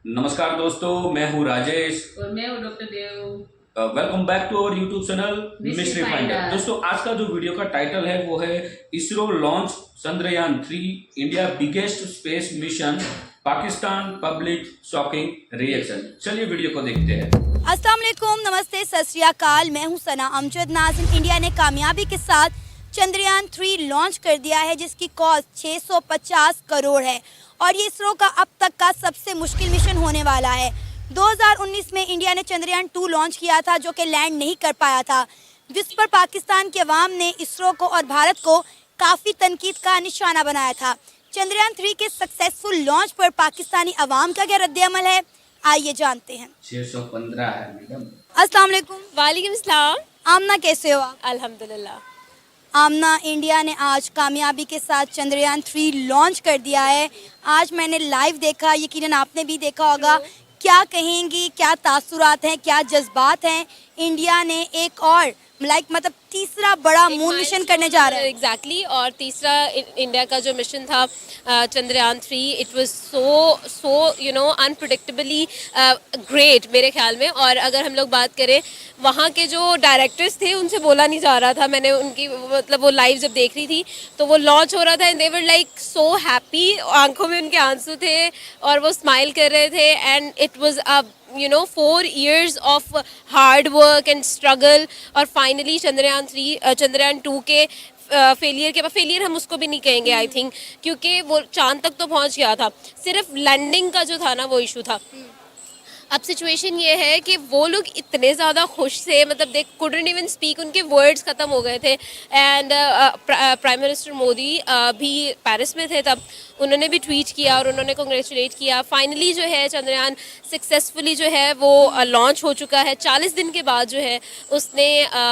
नमस्कार दोस्तों, मैं हूँ राजेश और मैं हूँ doctor Dev. Welcome back to our YouTube channel Mystery Finder. दोस्तों, आज का जो वीडियो का टाइटल है वो है ISRO launch Chandrayaan 3 India biggest space mission, Pakistan public shocking reaction. चलिए वीडियो को देखते हैं। अस्सलाम वालेकुम, नमस्ते, सत श्री अकाल। मैं हूं सना अमजद। नाज़रीन, इंडिया ने कामयाबी के साथ चंद्रयान 3 लॉन्च कर दिया है, जिसकी कॉस्ट 650 करोड़ है और ये इसरो का अब तक का सबसे मुश्किल मिशन होने वाला है। 2019 में इंडिया ने चंद्रयान 2 लॉन्च किया था, जो कि लैंड नहीं कर पाया था, जिस पर पाकिस्तान के अवाम ने इसरो को और भारत को काफ़ी तनकीद का निशाना बनाया था। चंद्रयान 3 के सक्सेसफुल लॉन्च पर पाकिस्तानी अवाम का क्या रद्द-ए-अमल है, आइए जानते हैं। 615 है मैडम। अस्सलाम वालेकुम। वालेकुम सलाम। आमना, कैसे हो आप? अल्हम्दुलिल्लाह। आमना, इंडिया ने आज कामयाबी के साथ चंद्रयान 3 लॉन्च कर दिया है। आज मैंने लाइव देखा, यकीनन आपने भी देखा होगा। क्या कहेंगी, क्या तासुरात हैं, क्या जज्बात हैं? इंडिया ने एक और मतलब तीसरा बड़ा मून मिशन करने जा रहा है। एग्जैक्टली। और तीसरा इंडिया का जो मिशन था Chandrayaan 3, it was so unpredictably great मेरे ख्याल में। और अगर हम लोग बात करें वहाँ के जो डायरेक्टर्स थे, उनसे बोला नहीं जा रहा था। मैंने उनकी मतलब वो लाइव जब देख रही थी तो वो लॉन्च हो रहा था and they were like so happy, आंखों में उनके आंसू थे और वो स्माइल कर रहे थे। And it was a 4 years of hard work and struggle। और फाइनली चंद्रयान 2 के फेलियर हम उसको भी नहीं कहेंगे आई थिंक, क्योंकि वो चांद तक तो पहुंच गया था, सिर्फ लैंडिंग का जो था ना वो इशू था। अब सिचुएशन ये है कि वो लोग इतने ज़्यादा खुश थे, मतलब दे कुडंट इवन स्पीक, उनके वर्ड्स ख़त्म हो गए थे। एंड प्राइम मिनिस्टर मोदी भी पेरिस में थे तब, उन्होंने भी ट्वीट किया और उन्होंने कंग्रेचुलेट किया। फाइनली जो है चंद्रयान सक्सेसफुली जो है वो लॉन्च हो चुका है 40 दिन के बाद जो है उसने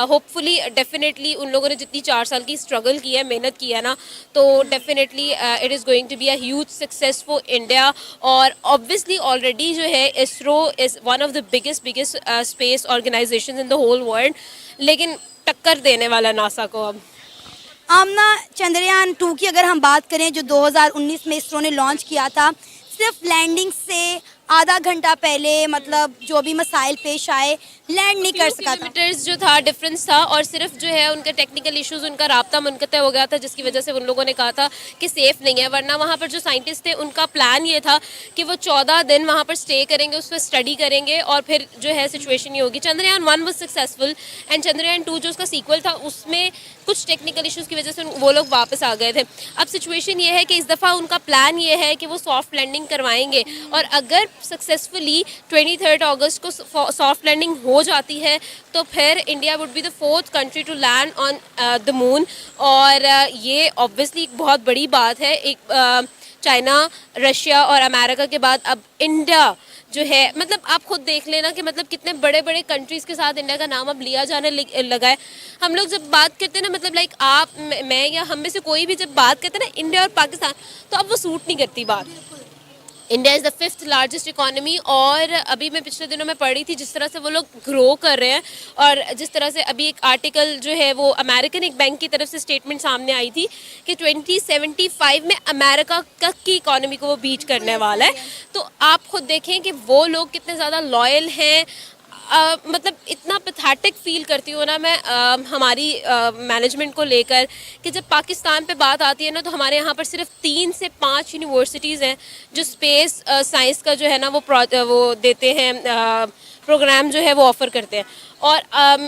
होपफुली डेफिनेटली उन लोगों ने जितनी 4 साल की स्ट्रगल की है, मेहनत की है ना, तो definitely it is going to be a huge success for India. और ऑब्वियसली ऑलरेडी जो है ISRO is one of the biggest space organization in the whole world, लेकिन टक्कर देने वाला नासा को अब। आमना, चंद्रयान 2 की अगर हम बात करें, जो 2019 में इसरो ने लॉन्च किया था, सिर्फ लैंडिंग से आधा घंटा पहले मतलब जो भी मसाइल पेश आए, लैंड नहीं कर सका था। किलोमीटर्स जो था डिफरेंस था, और सिर्फ जो है उनका टेक्निकल इश्यूज, उनका राब्ता मुनक़ता हो गया था, जिसकी वजह से उन लोगों ने कहा था कि सेफ़ नहीं है। वरना वहाँ पर जो साइंटिस्ट थे उनका प्लान ये था कि वो 14 दिन वहाँ पर स्टे करेंगे, उस पर स्टडी करेंगे और फिर जो है सिचुएशन ये होगी। Chandrayaan 1 was successful and Chandrayaan 2 जो उसका सीक्वल था उसमें कुछ टेक्निकल इश्यूज़ की वजह से वो लोग वापस आ गए थे। अब सिचुएशन ये है कि इस दफ़ा उनका प्लान ये है कि वो सॉफ्ट लैंडिंग करवाएंगे, और अगर सक्सेसफुली 23 अगस्त को सॉफ्ट लैंडिंग हो जाती है तो फिर India would be the 4th country to land on the moon. और ये ऑब्वियसली एक बहुत बड़ी बात है। एक चाइना, रशिया और अमेरिका के बाद अब इंडिया जो है, मतलब आप खुद देख लेना कि मतलब कितने बड़े बड़े कंट्रीज़ के साथ इंडिया का नाम अब लिया जाने लगा है। हम लोग जब बात करते हैं ना, मतलब लाइक आप, मैं या हम में से कोई भी जब बात करते हैं ना इंडिया और पाकिस्तान, तो अब वो सूट नहीं करती बात। India is the 5th largest economy. और अभी मैं पिछले दिनों में पढ़ रही थी जिस तरह से वो लोग ग्रो कर रहे हैं, और जिस तरह से अभी एक आर्टिकल जो है वो अमेरिकन एक बैंक की तरफ से स्टेटमेंट सामने आई थी कि 2075 में अमेरिका की इकॉनमी को वो बीट करने वाला है। तो आप खुद देखें कि वो लोग कितने ज़्यादा लॉयल हैं। मतलब इतना पैथेटिक फील करती हूँ ना मैं हमारी मैनेजमेंट को लेकर, कि जब पाकिस्तान पे बात आती है ना, तो हमारे यहाँ पर सिर्फ 3 से 5 यूनिवर्सिटीज़ हैं जो स्पेस साइंस का जो है ना वो देते हैं, प्रोग्राम जो है वो ऑफ़र करते हैं। और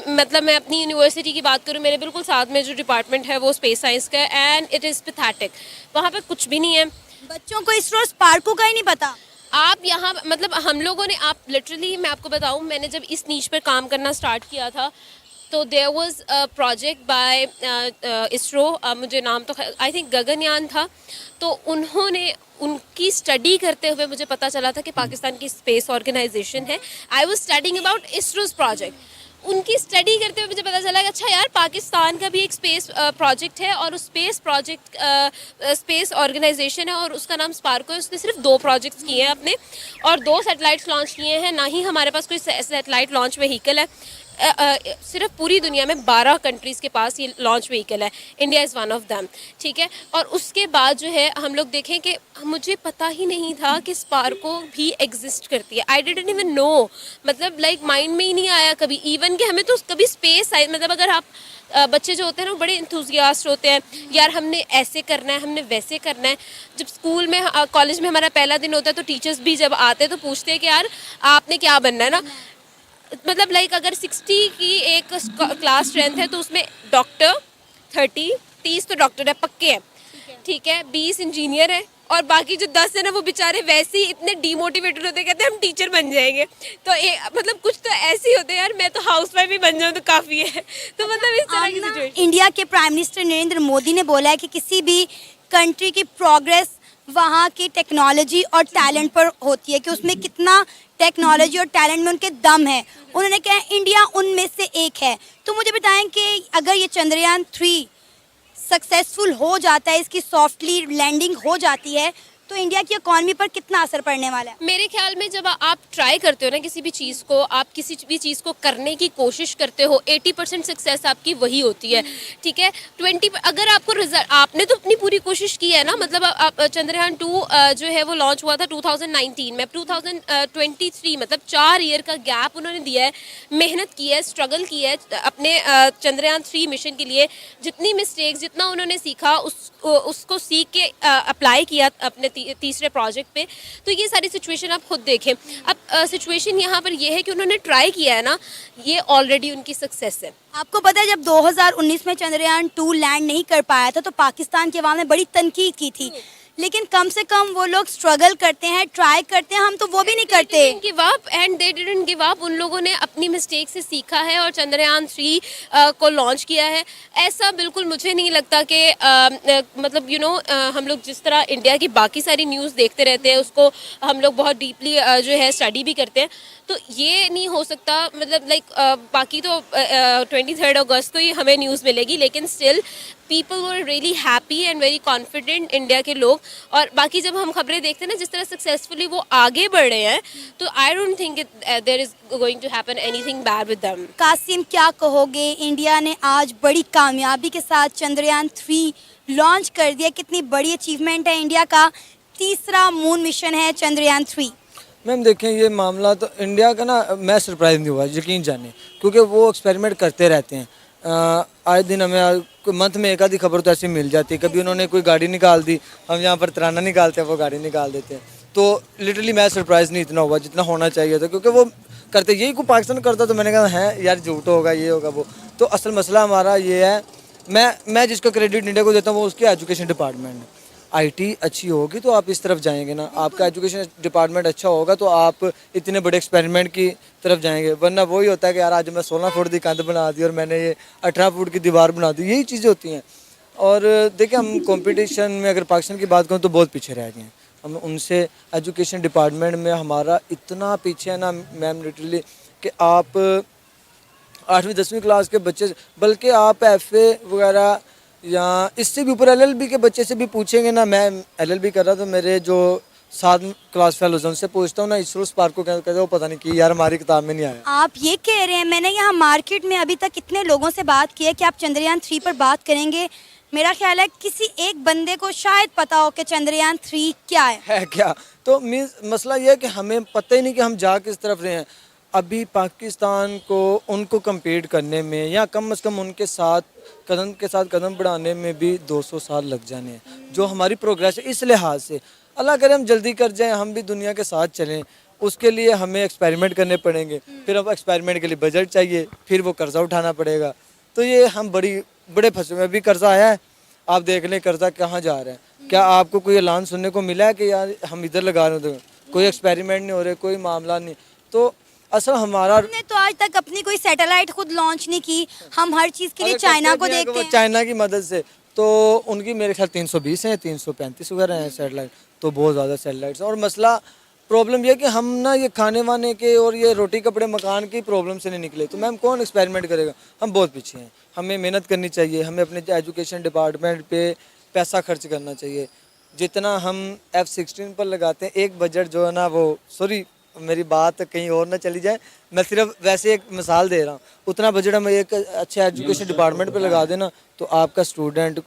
मतलब मैं अपनी यूनिवर्सिटी की बात करूँ, मेरे बिल्कुल साथ में जो डिपार्टमेंट है वो स्पेस साइंस का है, एंड इट इज़ पैथेटिक। वहाँ पर कुछ भी नहीं है। बच्चों को इसरो स्पार्को का ही नहीं पता। आप यहाँ मतलब हम लोगों ने, आप लिटरली मैं आपको बताऊँ, मैंने जब इस नीच पर काम करना स्टार्ट किया था तो there was a project by ISRO, मुझे नाम तो आई थिंक गगनयान था। तो उन्होंने, उनकी स्टडी करते हुए मुझे पता चला था कि पाकिस्तान की स्पेस ऑर्गेनाइजेशन है। I was studying about ISRO's project. उनकी स्टडी करते हुए मुझे पता चला कि अच्छा यार, पाकिस्तान का भी एक स्पेस प्रोजेक्ट है, और उस स्पेस प्रोजेक्ट स्पेस ऑर्गेनाइजेशन है और उसका नाम स्पार्को है। उसने सिर्फ 2 प्रोजेक्ट्स किए हैं अपने, और 2 सैटेलाइट्स लॉन्च किए हैं। ना ही हमारे पास कोई सैटेलाइट लॉन्च व्हीकल है। सिर्फ पूरी दुनिया में 12 कंट्रीज़ के पास ये लॉन्च व्हीकल है, India is one of them, ठीक है। और उसके बाद जो है हम लोग देखें कि मुझे पता ही नहीं था कि स्पार्को भी एग्जिस्ट करती है। आई डिडंट इवन नो, मतलब लाइक माइंड में ही नहीं आया कभी इवन कि हमें तो कभी स्पेस आई, मतलब अगर आप बच्चे जो होते हैं ना वो बड़े इंथुजियास्ट होते हैं, यार हमने ऐसे करना है, हमने वैसे करना है। जब स्कूल में कॉलेज में हमारा पहला दिन होता है तो टीचर्स भी जब आते हैं तो पूछते हैं कि यार आपने क्या बनना है ना, मतलब लाइक अगर 60 की एक क्लास स्ट्रेंथ है तो उसमें डॉक्टर 30 तो डॉक्टर है पक्के हैं, ठीक है, 20 इंजीनियर है और बाकी जो 10 है ना वो बेचारे वैसे ही इतने डीमोटिवेटेड होते हैं, कहते हैं हम टीचर बन जाएंगे। तो मतलब कुछ तो ऐसे ही होते हैं, यार मैं तो हाउसवाइफ भी बन जाऊँ तो काफ़ी है। तो मतलब इस तरह की सिचुएशन। इंडिया के प्राइम मिनिस्टर नरेंद्र मोदी ने बोला है कि किसी भी कंट्री की प्रोग्रेस वहाँ की टेक्नोलॉजी और टैलेंट पर होती है, कि उसमें कितना टेक्नोलॉजी और टैलेंट में उनके दम है। उन्होंने कहा इंडिया उनमें से एक है। तो मुझे बताएं कि अगर ये चंद्रयान 3 सक्सेसफुल हो जाता है, इसकी सॉफ्टली लैंडिंग हो जाती है, तो इंडिया की इकॉनमी पर कितना असर पड़ने वाला है? मेरे ख्याल में जब आप ट्राई करते हो ना किसी भी चीज़ को, आप किसी भी चीज़ को करने की कोशिश करते हो, 80% सक्सेस आपकी वही होती है, ठीक है। 20 अगर आपको रिजल्ट, आपने तो अपनी पूरी कोशिश की है ना, मतलब आप चंद्रयान 2 जो है वो लॉन्च हुआ था 2019 में, 2023 मतलब 4 ईयर का गैप उन्होंने दिया है, मेहनत की है, स्ट्रगल की है अपने चंद्रयान 3 मिशन के लिए। जितनी मिस्टेक्स, जितना उन्होंने सीखा उसको सीख के अप्लाई किया अपने तीसरे प्रोजेक्ट पे। तो ये सारी सिचुएशन आप खुद देखें। अब सिचुएशन यहाँ पर ये है कि उन्होंने ट्राई किया है ना, ये ऑलरेडी उनकी सक्सेस है। आपको पता है जब 2019 में चंद्रयान 2 लैंड नहीं कर पाया था तो पाकिस्तान के अवाम ने बड़ी तनकीद की थी, लेकिन कम से कम वो लोग स्ट्रगल करते हैं, ट्राई करते हैं, हम तो वो भी नहीं करते। Give up and they didn't give up. उन लोगों ने अपनी मिस्टेक से सीखा है और चंद्रयान 3 को लॉन्च किया है। ऐसा बिल्कुल मुझे नहीं लगता कि मतलब हम लोग जिस तरह इंडिया की बाकी सारी न्यूज़ देखते रहते हैं उसको हम लोग बहुत डीपली जो है स्टडी भी करते हैं, तो ये नहीं हो सकता। मतलब लाइक बाकी तो 23 अगस्त को ही हमें न्यूज़ मिलेगी, लेकिन still people were really happy and very confident, India के लोग। और बाकी जब हम खबरें देखते हैं ना जिस तरह सक्सेसफुली वो आगे बढ़ रहे हैं, तो I don't think there is going to happen anything bad with them. Qasim, क्या कहोगे, इंडिया ने आज बड़ी कामयाबी के साथ चंद्रयान 3 लॉन्च कर दिया, कितनी बड़ी अचीवमेंट है, इंडिया का तीसरा मून मिशन है चंद्रयान 3। मैम देखें ये मामला तो इंडिया का ना, मैं सरप्राइज नहीं हुआ यकीन जाने, क्योंकि वो एक्सपेरिमेंट करते रहते हैं। आए दिन हमें मंथ में एक आधी खबर तो ऐसी मिल जाती है। कभी उन्होंने कोई गाड़ी निकाल दी, हम यहाँ पर तराना निकालते हैं, वो गाड़ी निकाल देते हैं। तो लिटरली मैं सरप्राइज नहीं इतना हुआ जितना होना चाहिए था, क्योंकि वो करते यही को पाकिस्तान करता तो मैंने कहा है यार झूठ होगा, ये होगा वो। तो असल मसला हमारा ये है, मैं जिसका क्रेडिट इंडिया को देता हूँ वो उसके एजुकेशन डिपार्टमेंट है। आईटी अच्छी होगी तो आप इस तरफ जाएंगे ना, आपका एजुकेशन डिपार्टमेंट अच्छा होगा तो आप इतने बड़े एक्सपेरिमेंट की तरफ जाएंगे। वरना वही होता है कि यार आज मैं 16 फुट की कंध बना दी और मैंने ये 18 फुट की दीवार बना दी, यही चीज़ें होती हैं। और देखिए हम कंपटीशन में अगर पाकिस्तान की बात करूँ तो बहुत पीछे रह गए हैं हम उनसे। एजुकेशन डिपार्टमेंट में हमारा इतना पीछे है ना मैम लिटरली, कि आप 8वीं 10वीं क्लास के बच्चे, बल्कि आप FA वगैरह या इससे भी ऊपर LLB के बच्चे से भी पूछेंगे ना, मैं LLB कर रहा तो मेरे जो 7 क्लास फेलोज उनसे पूछता हूँ ना, इसरो स्पार्क को कहते हैं, वो पता नहीं कि यार हमारी किताब में नहीं आया। आप ये कह रहे हैं, मैंने यहाँ मार्केट में अभी तक इतने लोगों से बात की है कि आप चंद्रयान 3 पर बात करेंगे, मेरा ख्याल है किसी एक बंदे को शायद पता हो कि चंद्रयान 3 क्या है क्या। तो मीन्स मसला ये है कि हमें पता ही नहीं कि हम जा किस तरफ रहे हैं। अभी पाकिस्तान को उनको कम्पीट करने में या कम से कम उनके साथ कदम बढ़ाने में भी 200 साल लग जाने हैं, जो हमारी प्रोग्रेस है। इस लिहाज से अल्लाह करे हम जल्दी कर जाएं, हम भी दुनिया के साथ चलें। उसके लिए हमें एक्सपेरिमेंट करने पड़ेंगे, फिर अब एक्सपेरिमेंट के लिए बजट चाहिए, फिर वो कर्जा उठाना पड़ेगा। तो ये हम बड़े फंसे हुए। अभी कर्जा आया है, आप देख लें कर्जा कहाँ जा रहा है। क्या आपको कोई ऐलान सुनने को मिला है कि यार हम इधर लगा रहे हैं? कोई एक्सपेरिमेंट नहीं हो रहे, कोई मामला नहीं। तो असल हमारा हमने तो आज तक अपनी कोई सैटेलाइट खुद लॉन्च नहीं की, हम हर चीज़ के लिए चाइना को देखते हैं। चाइना की मदद से तो उनकी मेरे ख्याल 320 हैं, 335 वगैरह हैं सैटेलाइट, तो बहुत ज़्यादा सैटेलाइट्स। और मसला प्रॉब्लम यह कि हम ना ये खाने वाने के और ये रोटी कपड़े मकान की प्रॉब्लम से नहीं निकले। तो मैम कौन एक्सपेरिमेंट करेगा? हम बहुत पीछे हैं, हमें मेहनत करनी चाहिए, हमें अपने एजुकेशन डिपार्टमेंट पे पैसा खर्च करना चाहिए। जितना हम F-16 पर लगाते हैं, एक बजट जो है ना वो मेरी बात कहीं और ना चली जाए, मैं सिर्फ वैसे एक मिसाल दे रहा हूँ। उतना बजट हम एक अच्छे एजुकेशन डिपार्टमेंट पे लगा देना तो आपका स्टूडेंट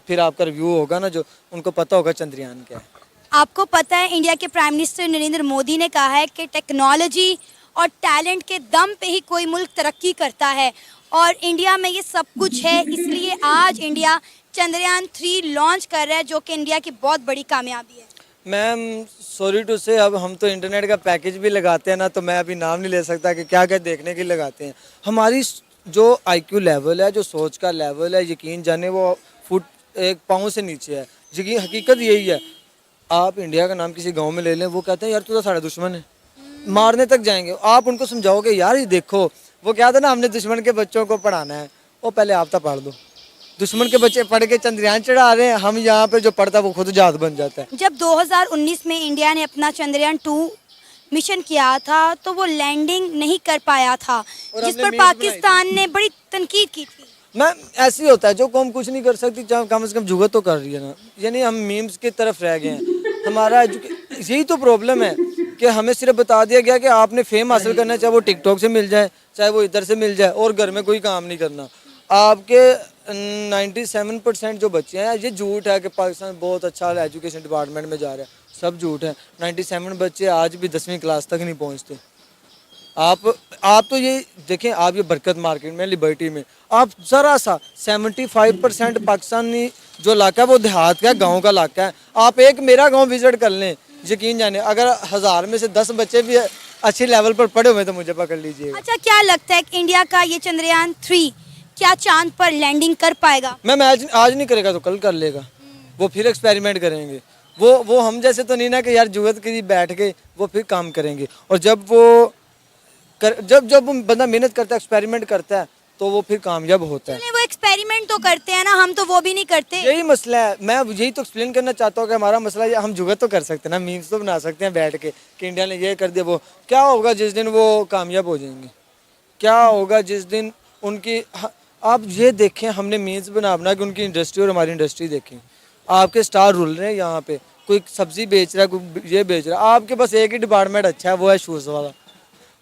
फिर आपका रिव्यू होगा ना, जो उनको पता होगा चंद्रयान क्या है। आपको पता है इंडिया के प्राइम मिनिस्टर नरेंद्र मोदी ने कहा है कि टेक्नोलॉजी और टैलेंट के दम पे ही कोई मुल्क तरक्की करता है, और इंडिया में ये सब कुछ है, इसलिए आज इंडिया चंद्रयान 3 लॉन्च कर रहा है, जो कि इंडिया की बहुत बड़ी कामयाबी है। मैम सॉरी टू से, अब हम तो इंटरनेट का पैकेज भी लगाते हैं ना, तो मैं अभी नाम नहीं ले सकता कि क्या क्या देखने के लिए लगाते हैं। हमारी जो IQ लेवल है, जो सोच का लेवल है, यकीन जाने वो फुट एक पाँव से नीचे है। यकीन हकीकत यही है। आप इंडिया का नाम किसी गांव में ले लें, वो कहते हैं यार तू तो सारा दुश्मन है, मारने तक जाएंगे। आप उनको समझाओगे यार ये देखो, वो क्या था ना, हमने दुश्मन के बच्चों को पढ़ाना है, वो पहले आप तो पढ़ दो। दुश्मन के बच्चे पढ़ के चंद्रयान चढ़ा रहे हैं, हम यहाँ पे जो पढ़ता है वो खुद जात बन जाता है। जब 2019 में इंडिया ने अपना चंद्रयान 2 मिशन किया था तो वो लैंडिंग नहीं कर पाया था, और जिस हमने पर मीम्स बनाई पाकिस्तान ने बड़ी तनकीद की थी। मैम ऐसे ही होता है, जो कौम कुछ नहीं कर सकती चाहे कम से कम जुगत तो कर रही है ना। यानी हम मीम्स की तरफ रह गए हैं। हमारा यही तो प्रॉब्लम है कि हमें सिर्फ बता दिया गया कि आपने फेम हासिल करना है, चाहे वो टिकटॉक से मिल जाए, चाहे वो इधर से मिल जाए, और घर में कोई काम नहीं करना। आपके 97% जो बच्चे हैं, ये झूठ है कि पाकिस्तान बहुत अच्छा एजुकेशन डिपार्टमेंट में जा रहा है, सब झूठ है। 97 बच्चे आज भी 10वीं क्लास तक नहीं पहुँचते। आप तो ये देखें, आप ये बरकत मार्केट में, लिबर्टी में, आप ज़रा सा 75% पाकिस्तानी जो इलाका है वो देहात का, गांव का इलाका है। आप एक मेरा गांव विजिट कर लें, यकीन जाने अगर 1000 में से 10 बच्चे भी अच्छे लेवल पर पढ़े हुए तो मुझे पकड़ लीजिएगा। अच्छा, क्या लगता है कि इंडिया का ये चंद्रयान 3 क्या चांद पर लैंडिंग कर पाएगा? मैम आज नहीं करेगा तो कल कर लेगा, वो फिर एक्सपेरिमेंट करेंगे। वो हम जैसे तो नहीं ना कि यार जुगत के लिए बैठ के, वो फिर काम करेंगे। और जब बंदा मेहनत करता है, एक्सपेरिमेंट करता है, तो वो फिर कामयाब होता है। चलिए, वो एक्सपेरिमेंट तो करते हैं ना, हम तो वो भी नहीं करते। यही मसला है, मैं यही तो एक्सप्लेन करना चाहता हूँ कि हमारा मसला ये, हम जुगत तो कर सकते हैं ना, मीम्स तो बना सकते हैं बैठ के कि इंडिया ने ये कर दिया। वो क्या होगा जिस दिन वो कामयाब हो जाएंगे? क्या होगा जिस दिन उनकी आप ये देखें, हमने मीम्स बना कि उनकी इंडस्ट्री और हमारी इंडस्ट्री देखें। आपके स्टार रुल रहे हैं यहाँ पे, कोई सब्जी बेच रहा है, कोई ये बेच रहा है। आपके पास एक ही डिपार्टमेंट अच्छा है, वो है शूज़ वाला।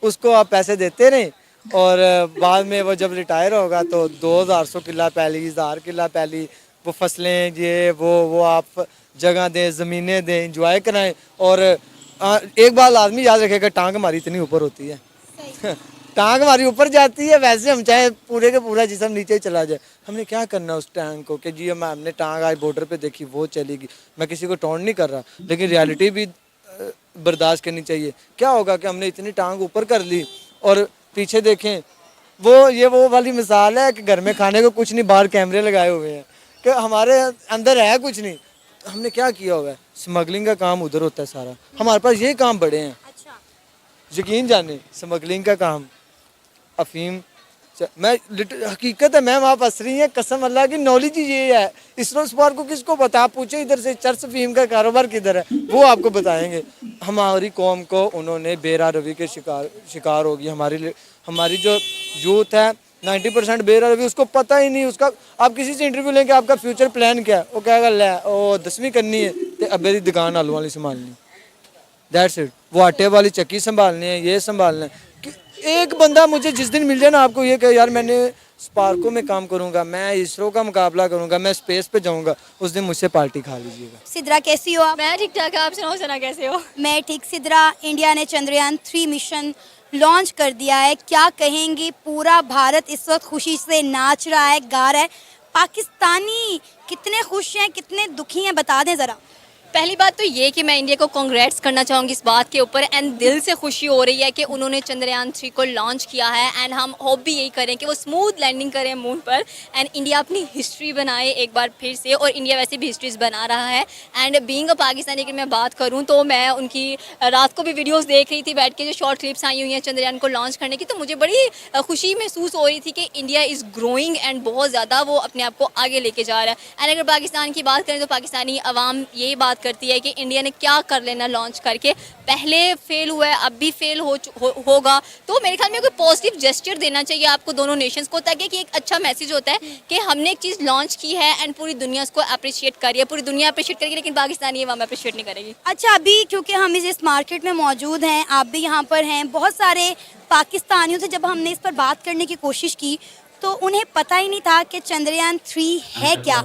उसको आप पैसे देते रहें, और बाद में वो जब रिटायर होगा तो 2100 किला पैली, 1000 किला पैली, वो फसलें, ये वो आप जगह दें, ज़मीनें दें, इंजॉय कराएं। और एक बात आदमी याद रखेगा, टांग हमारी इतनी ऊपर होती है टांग हमारी ऊपर जाती है, वैसे हम चाहे पूरे का पूरा जिस्म नीचे चला जाए, हमने क्या करना उस टांग को कि जी हमने टांग आज बॉर्डर पे देखी वो चलेगी। मैं किसी को टोंट नहीं कर रहा, लेकिन रियलिटी भी बर्दाश्त करनी चाहिए। क्या होगा कि हमने इतनी टांग ऊपर कर ली और पीछे देखें, वो वाली मिसाल है कि घर में खाने को कुछ नहीं, बाहर कैमरे लगाए हुए हैं कि हमारे अंदर है कुछ नहीं। हमने क्या किया हुआ है? स्मगलिंग का काम उधर होता है सारा, हमारे पास ये काम बड़े हैं। अच्छा, यकीन जाने स्मगलिंग का काम, अफीम, मैं हकीकत है मैम, आप हंस रही हैं, कसम अल्लाह की, नॉलेज ही ये है। इसरो स्पार को किसको पता? आप पूछे इधर से चर्च फीम का कारोबार किधर है, वो आपको बताएंगे। हमारी कौम को उन्होंने बेरा रवि के शिकार होगी। हमारी जो यूथ है 90% बेरा रवि, उसको पता ही नहीं। उसका आप किसी से इंटरव्यू लेंगे, आपका फ्यूचर प्लान क्या है, वो कहेगा ले वो 10वीं करनी है तो अब्बे की दुकान आलू वाली संभालनी, दैट्स इट। वो आटे वाली चक्की संभालनी है, ये संभालना है। एक बंदा मुझे जिस दिन मिल जाए ना, आपको ये कहे यार मैंने स्पार्को में काम करूंगा, मैं इसरो का मुकाबला करूंगा, मैं स्पेस पे जाऊंगा, उस दिन मुझसे पार्टी खा लीजिएगा। सिद्रा कैसी हो आप? मैं ठीक ठाक, आप सुनाओ सना कैसे हो? मैं ठीक। सिद्रा, इंडिया ने चंद्रयान 3 मिशन लॉन्च कर दिया है, क्या कहेंगी? पूरा भारत इस वक्त खुशी से नाच रहा है, गा रहा है। पाकिस्तानी कितने खुश हैं, कितने दुखी हैं, बता दें ज़रा। पहली बात तो ये कि मैं इंडिया को कांग्रेट्स करना चाहूँगी इस बात के ऊपर, एंड दिल से खुशी हो रही है कि उन्होंने चंद्रयान 3 को लॉन्च किया है। एंड हम होप भी यही करें कि वो स्मूथ लैंडिंग करें मून पर, एंड इंडिया अपनी हिस्ट्री बनाए एक बार फिर से। और इंडिया वैसे भी हिस्ट्रीज बना रहा है। एंड बीइंग अ पाकिस्तानी की मैं बात करूँ तो मैं उनकी रात को भी वीडियोज़ देख रही थी बैठ के, जो शॉर्ट क्लिप्स आई हुई हैं चंद्रयान को लॉन्च करने की, तो मुझे बड़ी खुशी महसूस हो रही थी कि इंडिया इज़ ग्रोइंग एंड बहुत ज़्यादा वो अपने आप को आगे लेके जा रहा है। एंड अगर पाकिस्तान की बात करें तो पाकिस्तानी अवाम यही बात करती है कि इंडिया ने क्या कर लेना लॉन्च करके, पहले फेल हुआ है, अब भी फेल होगा, तो मेरे ख्याल में कोई पॉजिटिव जेस्चर देना चाहिए आपको दोनों नेशंस को, ताकि कि एक अच्छा मैसेज होता है कि हमने एक चीज़ लॉन्च की है एंड पूरी दुनिया उसको अप्रिशिएट कर रही है, पूरी दुनिया अप्रिशिएट करेगी, लेकिन पाकिस्तान ये हम अप्रिशिएट नहीं करेगी। अच्छा, अभी क्योंकि हम इस मार्केट में मौजूद हैं, आप भी यहाँ पर हैं, बहुत सारे पाकिस्तानियों से जब हमने इस पर बात करने की कोशिश की तो उन्हें पता ही नहीं था कि चंद्रयान 3 है क्या,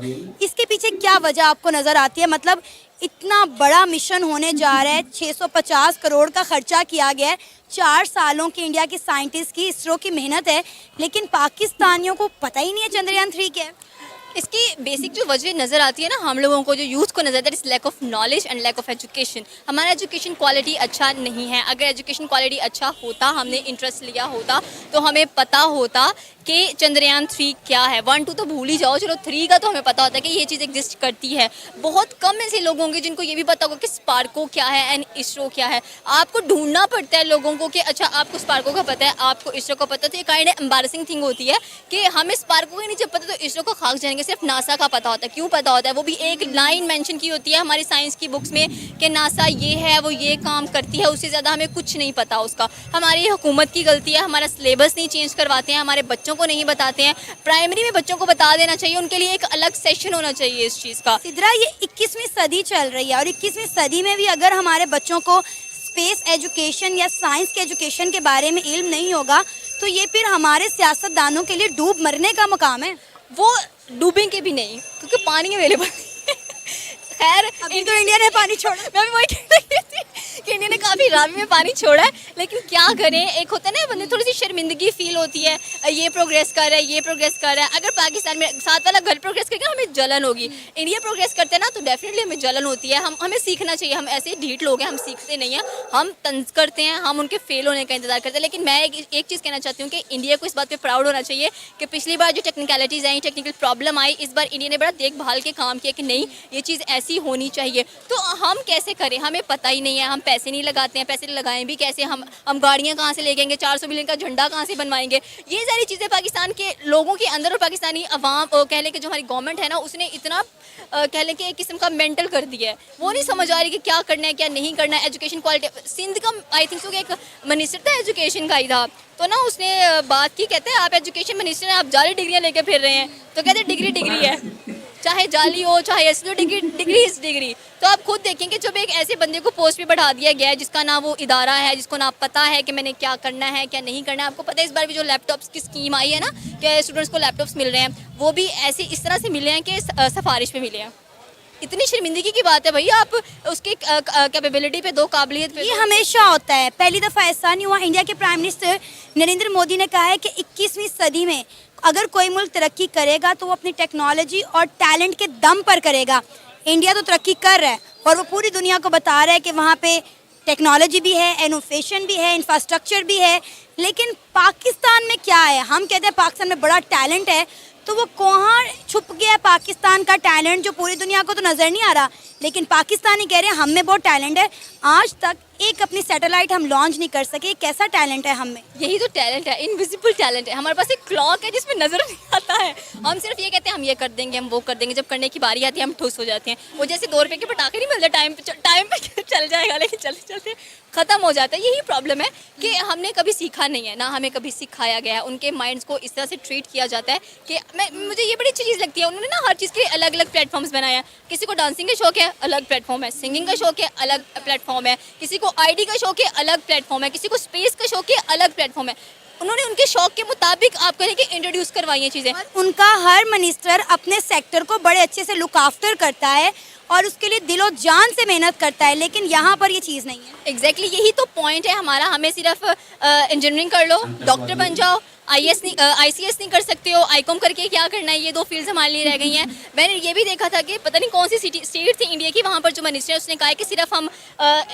इसके पीछे क्या वजह आपको नज़र आती है? मतलब इतना बड़ा मिशन होने जा रहा है, 650 करोड़ का खर्चा किया गया है, 4 सालों की इंडिया के साइंटिस्ट की, इसरो की मेहनत है, लेकिन पाकिस्तानियों को पता ही नहीं है चंद्रयान 3 क्या है। इसकी बेसिक जो वजह नज़र आती है ना हम लोगों को, जो यूथ को नज़र आता है, इस lack of knowledge and lack of education. हमारा एजुकेशन क्वालिटी अच्छा नहीं है। अगर एजुकेशन क्वालिटी अच्छा होता, हमने इंटरेस्ट लिया होता, तो हमें पता होता कि चंद्रयान 3 क्या है। 1 2 तो भूल ही जाओ, चलो 3 का तो हमें पता होता है कि ये चीज़ एग्जिस्ट करती है। बहुत कम ऐसे लोग होंगे जिनको ये भी पता होगा कि स्पार्को क्या है एंड इसरो क्या है। आपको ढूंढना पड़ता है लोगों को कि अच्छा आपको स्पार्को का पता है, आपको इसरो का पता है, तो ये काइंड एम्बारसिंग थिंग होती है कि हमें स्पार्को के नीचे पता तो इसरो को खाक जाएंगे, सिर्फ नासा का पता होता है। क्यों पता होता है? वो भी एक लाइन मेंशन की होती है हमारी साइंस की बुक्स में कि नासा ये है, वो ये काम करती है, उससे ज़्यादा हमें कुछ नहीं पता उसका। हमारी हुकूमत की गलती है, हमारा सिलेबस नहीं चेंज करवाते हैं, हमारे बच्चों को नहीं बताते हैं। प्राइमरी में बच्चों को बता देना चाहिए, उनके लिए एक अलग सेशन होना चाहिए इस चीज़ का। सिद्रा, ये 21वीं सदी चल रही है और 21वीं सदी में भी अगर हमारे बच्चों को स्पेस एजुकेशन या साइंस के एजुकेशन के बारे में इल्म नहीं होगा तो ये फिर हमारे सियासतदानों के लिए डूब मरने का मुकाम है। वो डूबेंगे भी नहीं क्योंकि पानी अवेलेबल खैर अभी तो इंडिया ने पानी छोड़ा। मैं भी वही कह रही थी कि इंडिया ने काफ़ी रावी में पानी छोड़ा है, लेकिन क्या करें, एक होता है ना बंदे थोड़ी सी शर्मिंदगी फील होती है, ये प्रोग्रेस कर रहा है, ये प्रोग्रेस कर रहा है। अगर पाकिस्तान में साथ वाला घर प्रोग्रेस करेगा हमें जलन होगी, इंडिया प्रोग्रेस करते हैं ना तो डेफिनेटली हमें जलन होती है। हमें सीखना चाहिए, हम ऐसे ढीठ लोग हैं, हम सीखते नहीं हैं, हम तंज करते हैं, हम उनके फेल होने का इंतजार करते हैं। लेकिन मैं एक चीज़ कहना चाहती हूँ कि इंडिया को इस बात पर प्राउड होना चाहिए कि पिछली बार जो टेक्निकलिटीज़ आई, टेक्निकल प्रॉब्लम आई, इस बार इंडिया ने बड़ा देखभाल के काम किया कि नहीं ये चीज़ ऐसी होनी चाहिए। तो हम कैसे करें, हमें पता ही नहीं है, हम पैसे नहीं लगाते हैं, पैसे लगाएं भी कैसे, हम गाड़ियाँ कहाँ से लेंगे, 400 बिलियन का झंडा कहाँ से बनवाएंगे, ये सारी चीज़ें पाकिस्तान के लोगों के अंदर और पाकिस्तानी अवाम कह लें कि जो हमारी गवर्नमेंट है ना उसने इतना कह लें कि एक किस्म का मेंटल कर दिया है। वो नहीं समझ आ रही कि क्या करना है क्या नहीं करना है। एजुकेशन क्वालिटी सिंध का आई थिंक सो एक मिनिस्टर था एजुकेशन का ही था, तो ना उसने बात की, कहते हैं आप एजुकेशन मिनिस्टर हैं, आप जाली डिग्रियाँ लेके फिर रहे हैं, तो कहते हैं डिग्री डिग्री है, चाहे जाली हो चाहे ऐसी हो, डिग्री इज डिग्री। तो आप खुद देखें कि जब एक ऐसे बंदे को पोस्ट पे बढ़ा दिया गया है जिसका ना वो इदारा है, जिसको ना पता है कि मैंने क्या करना है क्या नहीं करना है। आपको पता है इस बार भी जो लैपटॉप्स की स्कीम आई है ना कि स्टूडेंट्स को लैपटॉप्स मिल रहे हैं, वो भी ऐसे इस तरह से मिले हैं कि सिफारिश पे मिले हैं। इतनी शर्मिंदगी की बात है भाई, आप उसकी कैपेबिलिटी पे दो, काबिलियत पे। ये हमेशा होता है, पहली दफ़ा ऐसा नहीं हुआ। इंडिया के प्राइम मिनिस्टर नरेंद्र मोदी ने कहा है कि 21वीं सदी में अगर कोई मुल्क तरक्की करेगा तो वो अपनी टेक्नोलॉजी और टैलेंट के दम पर करेगा। इंडिया तो तरक्की कर रहा है और वो पूरी दुनिया को बता रहा है कि वहाँ पे टेक्नोलॉजी भी है, इनोवेशन भी है, इंफ्रास्ट्रक्चर भी है। लेकिन पाकिस्तान में क्या है? हम कहते हैं पाकिस्तान में बड़ा टैलेंट है, तो वो कहाँ छुप गया है पाकिस्तान का टैलेंट जो पूरी दुनिया को तो नज़र नहीं आ रहा, लेकिन पाकिस्तानी कह रहे हैं हम में बहुत टैलेंट है। आज तक एक अपनी सैटेलाइट हम लॉन्च नहीं कर सके, कैसा टैलेंट है हम में? यही तो टैलेंट है, इनविजिबल टैलेंट है। हमारे पास एक क्लॉक है जिसमें नजर नहीं आता है, हम सिर्फ ये कहते हैं हम ये कर देंगे, हम वो कर देंगे, जब करने की बारी आती है हम ठुस हो जाते हैं। वो जैसे 2 रुपए के पटाखे नहीं मिलते टाइम पे चल जाएगा, लेकिन चलते चलते ख़त्म हो जाता है। यही प्रॉब्लम है कि हमने कभी सीखा नहीं है, ना हमें कभी सिखाया गया है। उनके माइंड्स को इस तरह से ट्रीट किया जाता है कि मुझे ये बड़ी अच्छी चीज़ लगती है, उन्होंने ना हर चीज़ के अलग अलग प्लेटफॉर्म्स बनाया है। किसी को डांसिंग का शौक है, अलग प्लेटफॉर्म है, सिंगिंग का शौक है, अलग प्लेटफॉर्म है, किसी को आईडी का शौक है, अलग प्लेटफॉर्म है, किसी को स्पेस का शौक है, अलग प्लेटफॉर्म है। उन्होंने उनके शौक के मुताबिक आप कहें कि इंट्रोड्यूस करवाई हैं चीज़ें। उनका हर मिनिस्टर अपने सेक्टर को बड़े अच्छे से लुक आफ्टर करता है और उसके लिए दिलो जान से मेहनत करता है, लेकिन यहाँ पर ये चीज़ नहीं है। एग्जैक्टली यही तो पॉइंट है हमारा। हमें सिर्फ इंजीनियरिंग कर लो, डॉक्टर बन जाओ, ICS नहीं कर सकते हो, ICOM करके क्या करना है, ये 2 फील्ड्स हमारे लिए रह गई हैं। मैंने ये भी देखा था कि पता नहीं कौन सी स्टेट थी इंडिया की, वहाँ पर जो मिनिस्टर है उसने कहा है कि सिर्फ हम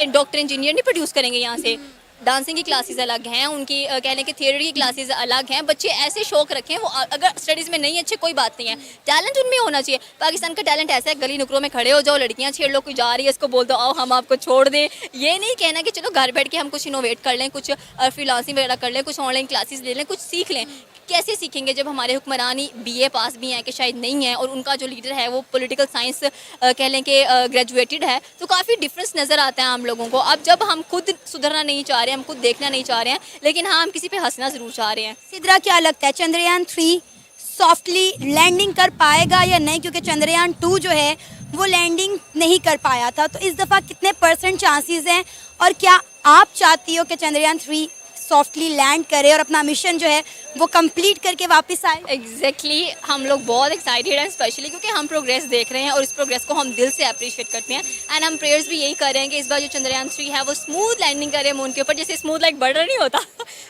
डॉक्टर इंजीनियर नहीं प्रोड्यूस करेंगे यहाँ से। डांसिंग की क्लासेस अलग हैं, उनकी कह लें कि थिएटर की क्लासेस अलग हैं। बच्चे ऐसे शौक रखें, वो अगर स्टडीज़ में नहीं अच्छे कोई बात नहीं है, टैलेंट उनमें होना चाहिए। पाकिस्तान का टैलेंट ऐसा है, गली नुकरों में खड़े हो जाओ, लड़कियां छेड़ लो, कोई जा रही है उसको बोल दो आओ हम आपको छोड़ दें। ये नहीं कहना कि चलो घर बैठ के हम कुछ इनोवेट कर लें, कुछ फ्रीलांसिंग वगैरह कर लें, कुछ ऑनलाइन क्लासेस ले लें, कुछ सीख लें। कैसे सीखेंगे जब हमारे हुक्मरान ही BA पास भी हैं कि शायद नहीं है, और उनका जो लीडर है वो पॉलिटिकल साइंस कह लें कि ग्रेजुएटेड है, तो काफ़ी डिफरेंस नज़र आता है हम लोगों को। अब जब हम खुद सुधरना नहीं चाह रहे हैं, हम खुद देखना नहीं चाह रहे हैं, लेकिन हाँ हम किसी पे हंसना ज़रूर चाह रहे हैं। सिद्रा, क्या लगता है चंद्रयान 3 सॉफ्टली लैंडिंग कर पाएगा या नहीं, क्योंकि चंद्रयान 2 जो है वो लैंडिंग नहीं कर पाया था, तो इस दफ़ा कितने % चांसेस हैं, और क्या आप चाहती हो कि चंद्रयान 3 सॉफ्टली लैंड करे और अपना मिशन जो है वो कंप्लीट करके वापस आए? एग्जैक्टली हम लोग बहुत एक्साइटेड हैं, स्पेशली क्योंकि हम प्रोग्रेस देख रहे हैं और इस प्रोग्रेस को हम दिल से अप्रिशिएट करते हैं। एंड हम प्रेयर्स भी यही कर रहे हैं कि इस बार जो चंद्रयान 3 है वो स्मूथ लैंडिंग करे मून के ऊपर, जैसे स्मूथ लाइक बटर नहीं होता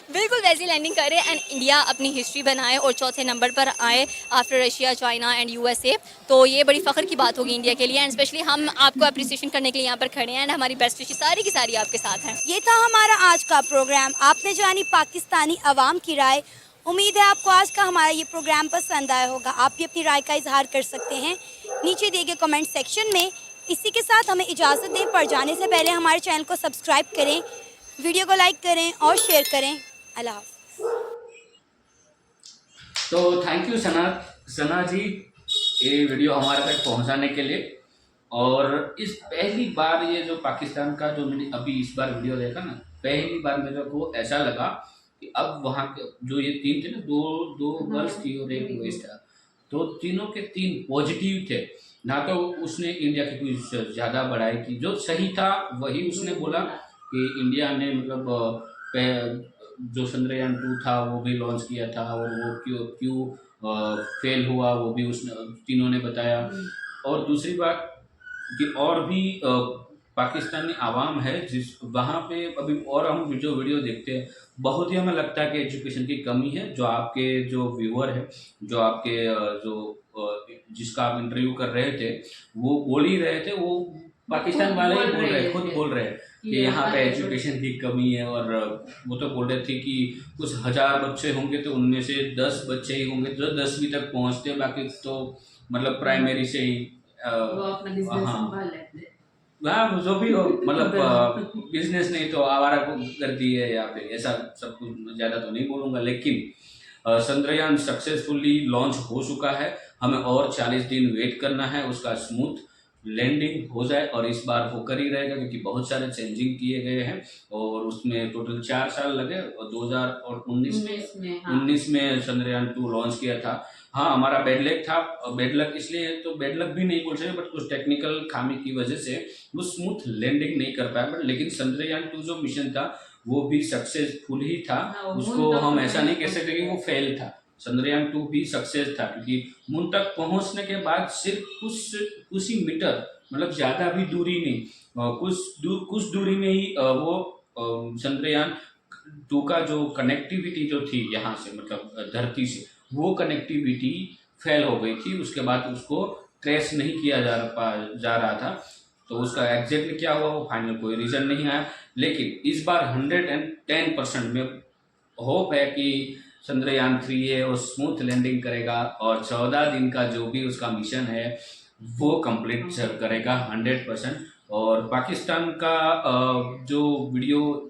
बिल्कुल वैसी लैंडिंग करे, एंड इंडिया अपनी हिस्ट्री बनाए और चौथे नंबर पर आए after Russia, China and USA। तो ये बड़ी फ़ख्र की बात होगी इंडिया के लिए, एंड स्पेशली हम आपको अप्रिसिएशन करने के लिए यहाँ पर खड़े हैं, एंड हमारी बेस्ट विशेस सारी की सारी आपके साथ हैं। ये था हमारा आज का प्रोग्राम। आपने जानी पाकिस्तानी अवाम की राय। उम्मीद है आपको आज का हमारा ये प्रोग्राम पसंद आया होगा। आप भी अपनी राय का इजहार कर सकते हैं नीचे दिए गए कमेंट सेक्शन में। इसी के साथ हमें इजाज़त दें, पर जाने से पहले हमारे चैनल को सब्सक्राइब करें, वीडियो को लाइक करें और शेयर करें। अल्लाह हाफ़िज़। तो थैंक यू सना जी ये वीडियो हमारे तक पहुंचाने के लिए। और इस पहली बार ये जो पाकिस्तान का जो मैंने अभी इस बार वीडियो देखा ना, पहली बार मेरे को ऐसा लगा कि अब वहाँ के जो ये 3 थे ना, दो गर्ल्स थी और एक बॉयज था, तो तीनों के 3 पॉजिटिव थे। ना तो उसने इंडिया की कोई ज़्यादा बढ़ाई की, जो सही था वही उसने बोला कि इंडिया ने मतलब जो चंद्रयान 2 था वो भी लॉन्च किया था, और वो क्यों फेल हुआ वो भी उसने तीनों ने बताया। और दूसरी बात कि और भी पाकिस्तानी आवाम है जिस वहाँ पे अभी, और हम जो वीडियो देखते हैं बहुत ही हमें लगता है कि एजुकेशन की कमी है। जो आपके जो व्यूअर है, जो आपके जिसका आप इंटरव्यू कर रहे थे, वो बोल ही रहे थे, वो पाकिस्तान वाले ही बोल रहे, खुद बोल रहे हैं कि यहाँ पे एजुकेशन की कमी है। और वो तो बोल रहे थे कि कुछ 1000 बच्चे होंगे तो उनमें से 10 बच्चे ही होंगे जो 10वीं तक पहुँचते हैं, बाकी तो मतलब प्राइमरी से ही हाँ जो भी हो, मतलब बिजनेस नहीं तो आवारा को करती है या फिर ऐसा सब कुछ। ज़्यादा तो नहीं बोलूँगा, लेकिन चंद्रयान सक्सेसफुली लॉन्च हो चुका है। हमें और 40 दिन वेट करना है उसका स्मूथ लैंडिंग हो जाए, और इस बार वो कर ही रहेगा क्योंकि बहुत सारे चेंजिंग किए गए हैं और उसमें टोटल 4 साल लगे। और 2019 में चंद्रयान 2 लॉन्च किया था। हाँ हमारा बैड लक था, बैड लक इसलिए तो बैड लक भी नहीं बोल सकते, बट कुछ टेक्निकल खामी की वजह से वो स्मूथ लैंडिंग नहीं कर पाया। बट लेकिन चंद्रयान 2 जो मिशन था वो भी सक्सेसफुल ही था, उसको हम ऐसा नहीं कह सकते कि वो फेल था। चंद्रयान 2 भी सक्सेस था क्योंकि मून तक पहुंचने के बाद सिर्फ कुछ ही मीटर, मतलब ज़्यादा भी दूरी नहीं, कुछ दूरी में ही वो चंद्रयान 2 का जो कनेक्टिविटी जो थी यहाँ से, मतलब धरती से, वो कनेक्टिविटी फेल हो गई थी। उसके बाद उसको ट्रेस नहीं किया जा रहा था। तो उसका एग्जैक्टली क्या हुआ वो फाइनल कोई रीज़न नहीं आया। लेकिन इस बार 110% में होप है कि चंद्रयान 3 है वो स्मूथ लैंडिंग करेगा और 14 दिन का जो भी उसका मिशन है वो कंप्लीट करेगा 100%। और पाकिस्तान का जो वीडियो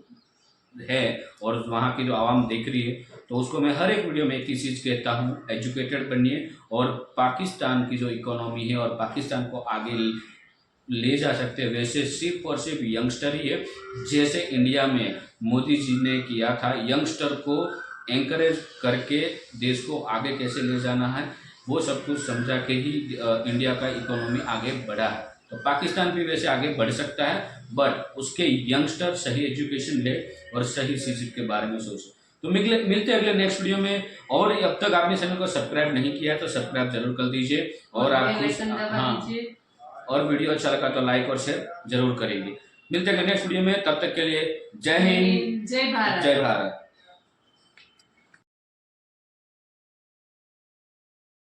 है और वहाँ की जो आवाम देख रही है, तो उसको मैं हर एक वीडियो में एक ही चीज़ कहता हूँ, एजुकेटेड बनिए और पाकिस्तान की जो इकोनॉमी है और पाकिस्तान को आगे ले जा सकते हैं वैसे सिर्फ और सिर्फ यंगस्टर ही है। जैसे इंडिया में मोदी जी ने किया था, यंगस्टर को एंकरेज करके देश को आगे कैसे ले जाना है वो सब कुछ समझा के ही इंडिया का इकोनॉमी आगे बढ़ा है। तो पाकिस्तान भी वैसे आगे बढ़ सकता है, बट उसके यंगस्टर सही एजुकेशन ले और सही चीज़ के बारे में सोचे। तो मिलते हैं अगले नेक्स्ट वीडियो में। और अब तक आपने चैनल को सब्सक्राइब नहीं किया तो सब्सक्राइब जरूर कर दीजिए, और आप और वीडियो अच्छा लगा तो लाइक और शेयर जरूर करेंगे। मिलते हैं नेक्स्ट वीडियो में, तब तक के लिए जय हिंद, जय भारत।